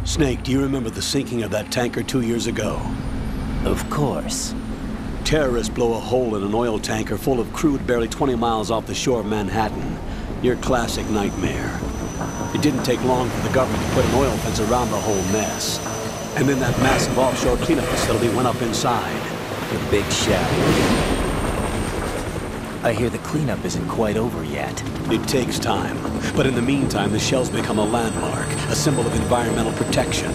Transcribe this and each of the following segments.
Snake, do you remember the sinking of that tanker 2 years ago? Of course. Terrorists blow a hole in an oil tanker full of crude barely 20 miles off the shore of Manhattan. Your classic nightmare. It didn't take long for the government to put an oil fence around the whole mess. And then that massive offshore cleanup facility went up inside. The Big Shell. I hear the cleanup isn't quite over yet. It takes time. But in the meantime, the shell's become a landmark, a symbol of environmental protection.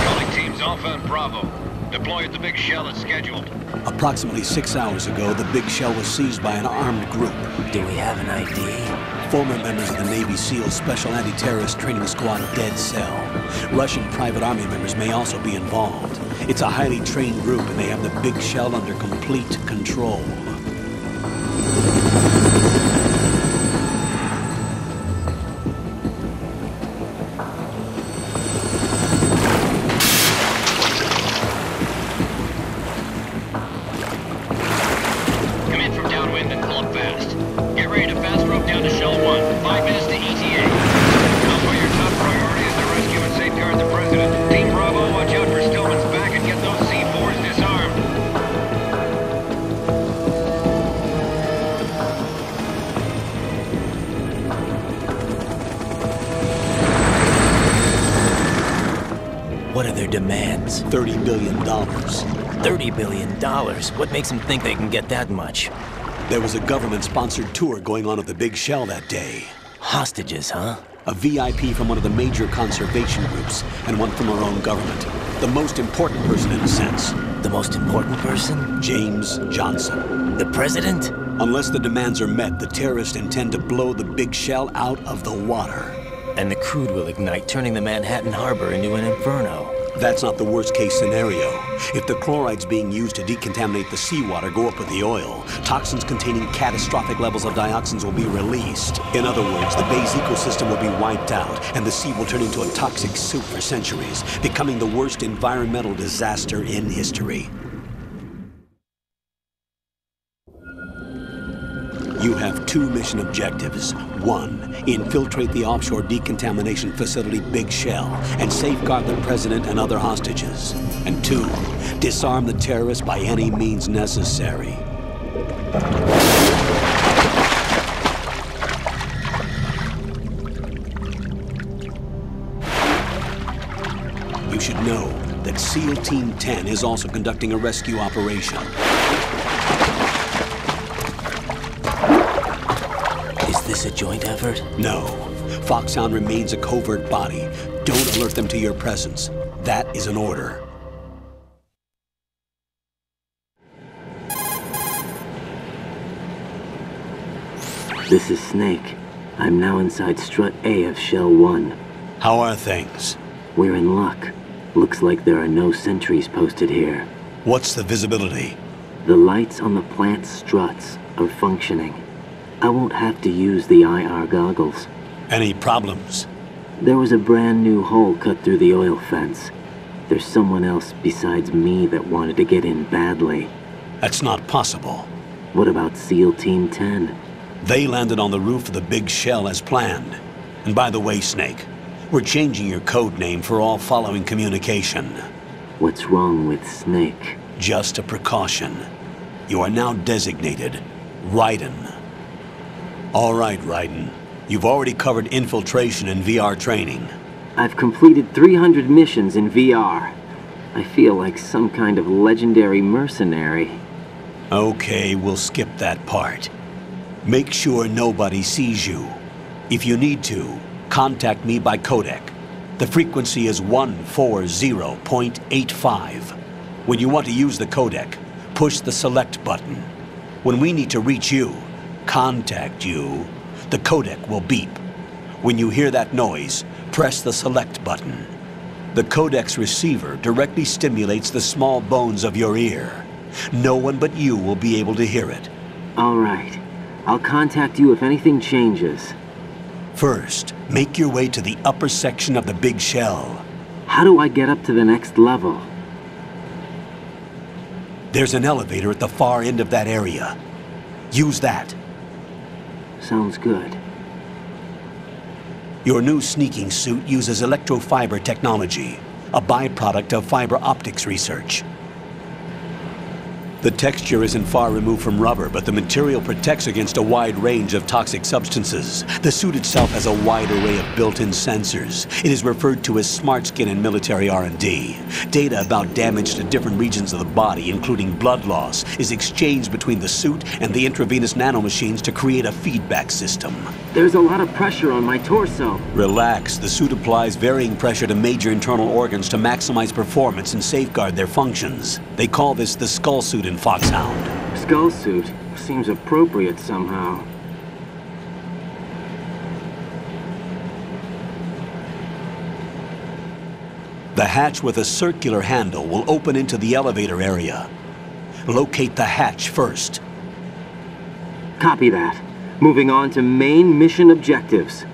Calling teams Alpha and Bravo. Deploy at the Big Shell as scheduled. Approximately 6 hours ago, the Big Shell was seized by an armed group. Do we have an ID? Former members of the Navy SEAL Special Anti-Terrorist Training Squad Dead Cell. Russian private army members may also be involved. It's a highly trained group and they have the Big Shell under complete control. Come in from downwind and pull up fast. Get ready to fast rope down to Shell 1. 5 minutes to ETA. Also, your top priority is to rescue and safeguard the President. Team Bravo, watch out for Stillman's back and get those C4s disarmed. What are their demands? $30 billion. $30 billion? What makes them think they can get that much? There was a government-sponsored tour going on at the Big Shell that day. Hostages, huh? A VIP from one of the major conservation groups, and one from our own government. The most important person in a sense. The most important person? James Johnson. The President? Unless the demands are met, the terrorists intend to blow the Big Shell out of the water. And the crude will ignite, turning the Manhattan Harbor into an inferno. That's not the worst-case scenario. If the chlorides being used to decontaminate the seawater go up with the oil, toxins containing catastrophic levels of dioxins will be released. In other words, the bay's ecosystem will be wiped out, and the sea will turn into a toxic soup for centuries, becoming the worst environmental disaster in history. You have 2 mission objectives. 1, infiltrate the offshore decontamination facility Big Shell and safeguard the President and other hostages. And 2, disarm the terrorists by any means necessary. You should know that SEAL Team 10 is also conducting a rescue operation. Is this a joint effort? No. Foxhound remains a covert body. Don't alert them to your presence. That is an order. This is Snake. I'm now inside Strut A of Shell 1. How are things? We're in luck. Looks like there are no sentries posted here. What's the visibility? The lights on the plant struts are functioning. I won't have to use the IR goggles. Any problems? There was a brand new hole cut through the oil fence. There's someone else besides me that wanted to get in badly. That's not possible. What about SEAL Team 10? They landed on the roof of the Big Shell as planned. And by the way, Snake, we're changing your code name for all following communication. What's wrong with Snake? Just a precaution. You are now designated Raiden. All right, Raiden. You've already covered infiltration and VR training. I've completed 300 missions in VR. I feel like some kind of legendary mercenary. Okay, we'll skip that part. Make sure nobody sees you. If you need to, contact me by codec. The frequency is 140.85. When you want to use the codec, push the select button. When we need to reach you, contact you, the codec will beep. When you hear that noise, press the select button. The codec's receiver directly stimulates the small bones of your ear. No one but you will be able to hear it. All right. I'll contact you if anything changes. First, make your way to the upper section of the Big Shell. How do I get up to the next level? There's an elevator at the far end of that area. Use that. Sounds good. Your new sneaking suit uses electrofiber technology, a byproduct of fiber optics research. The texture isn't far removed from rubber, but the material protects against a wide range of toxic substances. The suit itself has a wide array of built-in sensors. It is referred to as smart skin in military R&D. Data about damage to different regions of the body, including blood loss, is exchanged between the suit and the intravenous nanomachines to create a feedback system. There's a lot of pressure on my torso. Relax. The suit applies varying pressure to major internal organs to maximize performance and safeguard their functions. They call this the skull suit in Foxhound. Skull suit seems appropriate somehow. The hatch with a circular handle will open into the elevator area. Locate the hatch first. Copy that. Moving on to main mission objectives.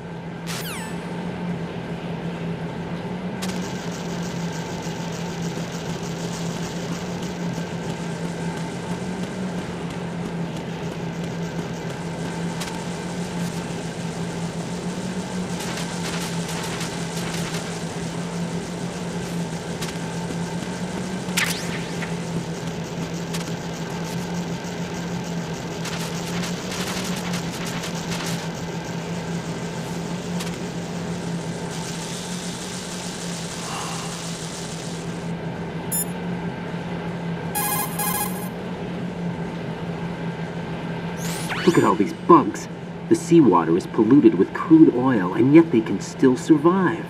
Look at all these bugs. The seawater is polluted with crude oil, and yet they can still survive.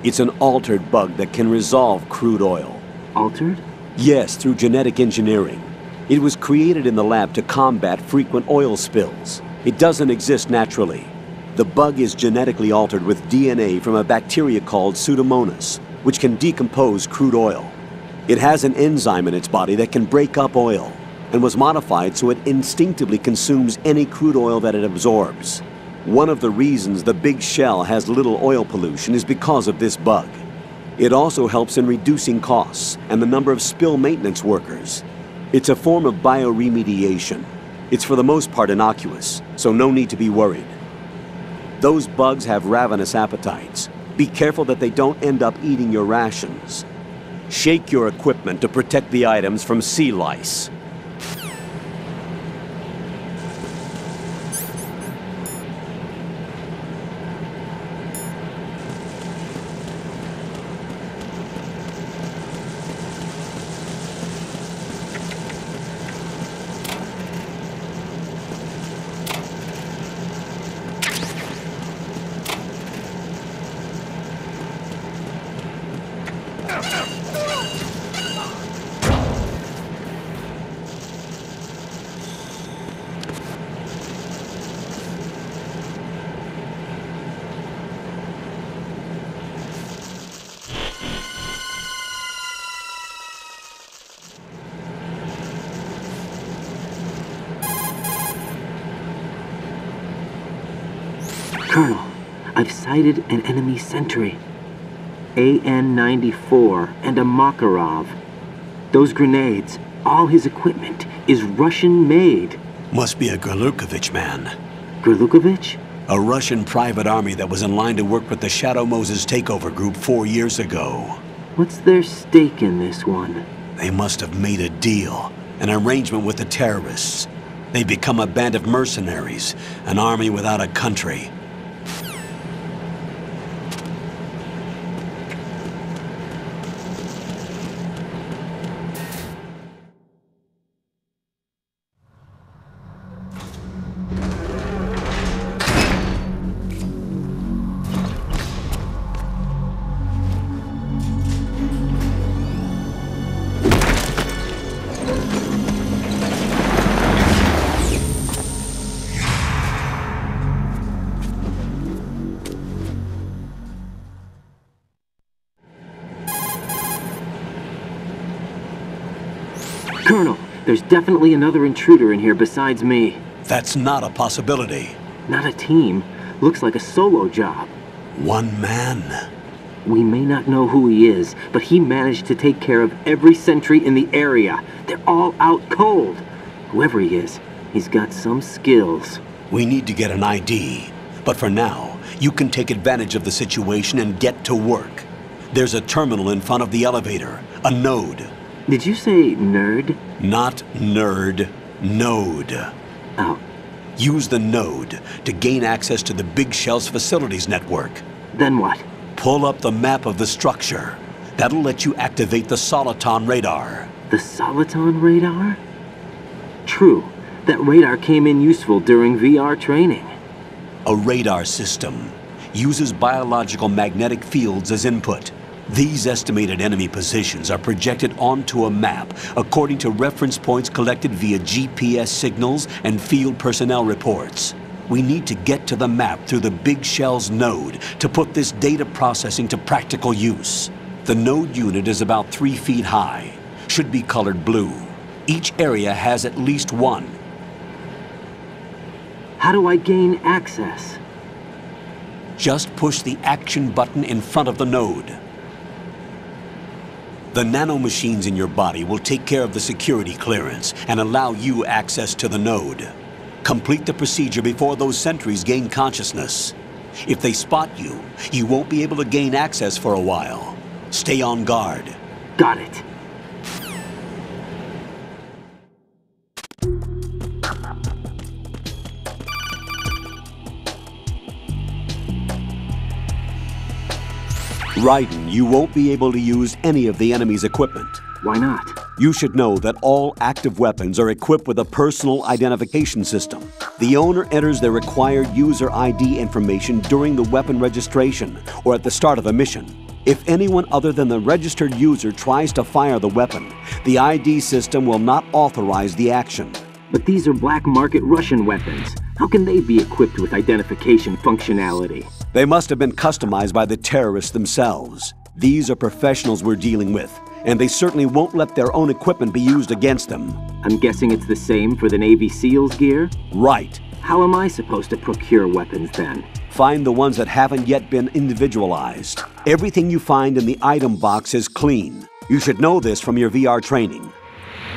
It's an altered bug that can resolve crude oil. Altered? Yes, through genetic engineering. It was created in the lab to combat frequent oil spills. It doesn't exist naturally. The bug is genetically altered with DNA from a bacteria called Pseudomonas, which can decompose crude oil. It has an enzyme in its body that can break up oil, and was modified so it instinctively consumes any crude oil that it absorbs. One of the reasons the Big Shell has little oil pollution is because of this bug. It also helps in reducing costs and the number of spill maintenance workers. It's a form of bioremediation. It's for the most part innocuous, so no need to be worried. Those bugs have ravenous appetites. Be careful that they don't end up eating your rations. Shake your equipment to protect the items from sea lice. Colonel, I've sighted an enemy sentry. AN-94 and a Makarov. Those grenades, all his equipment, is Russian-made. Must be a Gerlukovich man. Gerlukovich? A Russian private army that was in line to work with the Shadow Moses takeover group 4 years ago. What's their stake in this one? They must have made a deal, an arrangement with the terrorists. They've become a band of mercenaries, an army without a country. Colonel, there's definitely another intruder in here besides me. That's not a possibility. Not a team. Looks like a solo job. One man. We may not know who he is, but he managed to take care of every sentry in the area. They're all out cold. Whoever he is, he's got some skills. We need to get an ID, But for now, you can take advantage of the situation and get to work. There's a terminal in front of the elevator, a node. Did you say nerd? Not nerd, node. Oh, Use the node to gain access to the Big Shell's facilities network. then what? Pull up the map of the structure. That'll let you activate the Soliton radar. The Soliton radar? True. That radar came in useful during VR training. A radar system uses biological magnetic fields as input. These estimated enemy positions are projected onto a map according to reference points collected via GPS signals and field personnel reports. We need to get to the map through the Big Shell's node to put this data processing to practical use. The node unit is about 3 feet high, should be colored blue. Each area has at least one. How do I gain access? Just push the action button in front of the node. The nanomachines in your body will take care of the security clearance and allow you access to the node. Complete the procedure before those sentries gain consciousness. If they spot you, you won't be able to gain access for a while. Stay on guard. Got it. Raiden, you won't be able to use any of the enemy's equipment. Why not? You should know that all active weapons are equipped with a personal identification system. The owner enters their required user ID information during the weapon registration or at the start of a mission. If anyone other than the registered user tries to fire the weapon, the ID system will not authorize the action. But these are black market Russian weapons. How can they be equipped with identification functionality? They must have been customized by the terrorists themselves. These are professionals we're dealing with, and they certainly won't let their own equipment be used against them. I'm guessing it's the same for the Navy SEALs gear? Right. How am I supposed to procure weapons then? Find the ones that haven't yet been individualized. Everything you find in the item box is clean. You should know this from your VR training.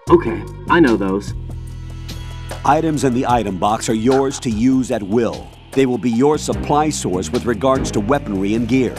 Okay, I know those. Items in the item box are yours to use at will. They will be your supply source with regards to weaponry and gear.